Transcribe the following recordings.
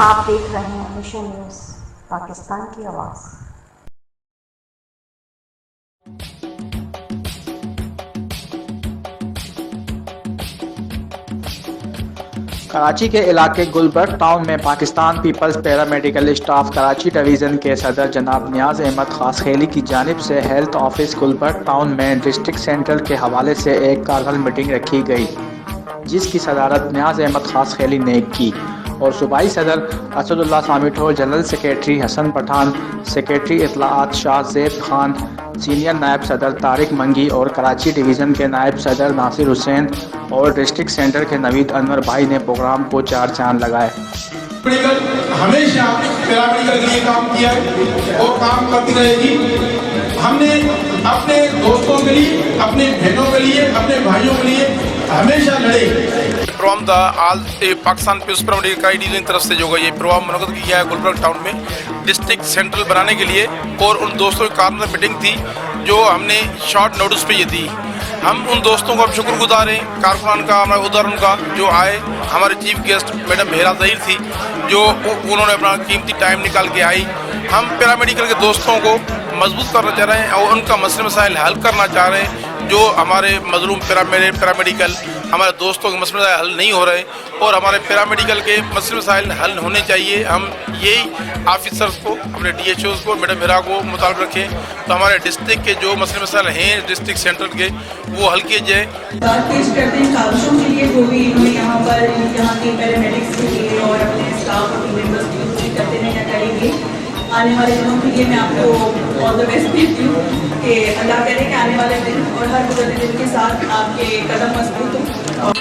आप देख रहे हैं मिशन न्यूज़, पाकिस्तान की आवाज़। कराची के इलाके गुलबर्ग टाउन में Pakistan peoples paramedical staff Karachi division के सदर जनाब नियाज अहमद खासखेली की जानिब से हेल्थ ऑफिस गुलबर्ग टाउन में डिस्ट्रिक्ट सेंटर के हवाले से एक कारगर मीटिंग रखी गई, जिसकी सदारत नियाज अहमद खासखेली ने की और सूबाई सदर Asadullah Samitho, general secretary Hasan Pathan, secretary इत्तलाआत शाह ज़ैद खान, सीनियर नायब सदर तारिक मंगी और कराची डिवीज़न के नायब सदर नासिर हुसैन और डिस्ट्रिक्ट सेंटर के नवीद अनवर भाई ने प्रोग्राम को चार चांद लगाए। हमेशा पैरामेडिकल के लिए काम किया है और काम करती रहेगी। हमने अपने दोस्तों के लिए, अपने बहनों के लिए, अपने भाइयों के लिए हमेशा लड़े। प्रोग्राम था आल पाकिस्तान पीपल्स पैरामेडिकल डिवीजन की तरफ से जो ये प्रोग्राम मुनक़्क़िद किया है गुलबर्ग टाउन में डिस्ट्रिक्ट सेंट्रल बनाने के लिए, और उन दोस्तों की कार में मीटिंग थी जो हमने शॉर्ट नोटिस पे ये दी। हम उन दोस्तों को अब शुक्रगुजार हैं, कारकुनान का, हमारे उदाहरण का, जो आए। हमारे chief guest madam Mehra Zaheer थी, जो उन्होंने अपना कीमती टाइम निकाल के आई। हम पैरामेडिकल के दोस्तों को मजबूत करना चाह रहे हैं और उनका मसले मसाइल हल करना चाह रहे हैं। जो हमारे मजलूम पैरामेडिकल हमारे दोस्तों के मसले मसाइल हल नहीं हो रहे और हमारे पैरामेडिकल के मसले मसाइल हल होने चाहिए। हम यही ऑफिसर्स को, अपने DHOs को, मैडम मेहरा को मुताबिक रखें तो हमारे डिस्ट्रिक्ट के जो मसले मसाइल हैं डिस्ट्रिक्ट सेंटर के, वो हल किए जाए। बात पेश करते हैं काविशों के लिए, वो भी इन्होंने यहाँ पर यहाँ के पैरामेडिक्स के लिए और अपने स्टाफ और मेम्बर्स की कोशिश करते हैं या करेंगे। आने वाले दिनों के लिए मैं आपको ऑल द बेस्ट देती हूँ कि अल्लाह करे कि आने वाले दिन और हर गुजरते दिन के साथ आपके कदम मजबूत हों।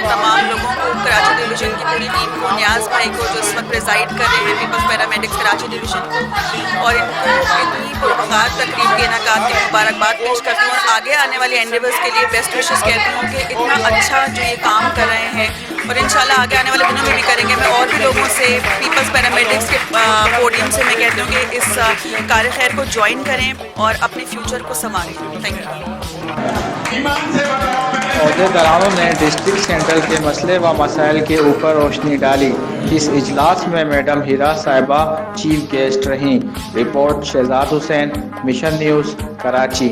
तमाम लोगों को, कराची डिवीज़न की पूरी टीम को, न्याज भाई को जो इस वक्त प्रेजाइड कर रहे हैं पीपल्स पैरामेडिक्स कराची डिवीज़न को, और इनको इतनी पुरस्कार तकरीब के इनकाद की मुबारकबाद पेश करती हूँ और आगे आने वाली एंडेवर्स के लिए बेस्ट विशेस कहती हूँ कि इतना अच्छा जो ये काम कर रहे हैं और इंशाल्लाह आगे आने वाले दिनों में भी करेंगे। मैं और भी लोगों से पीपल्स पैरामेडिक्स के पोडियम से मैं कहती हूँ कि इस कार्य खैर को ज्वाइन करें और अपने फ्यूचर को संभालें। Thank you. अहदेदारों ने डिस्ट्रिक्ट सेंटर के मसले व मसाइल के ऊपर रोशनी डाली। इस इजलास में मैडम हिरा साहिबा चीफ गेस्ट रहीं। Report Shahzad Hussain, mission news, Karachi.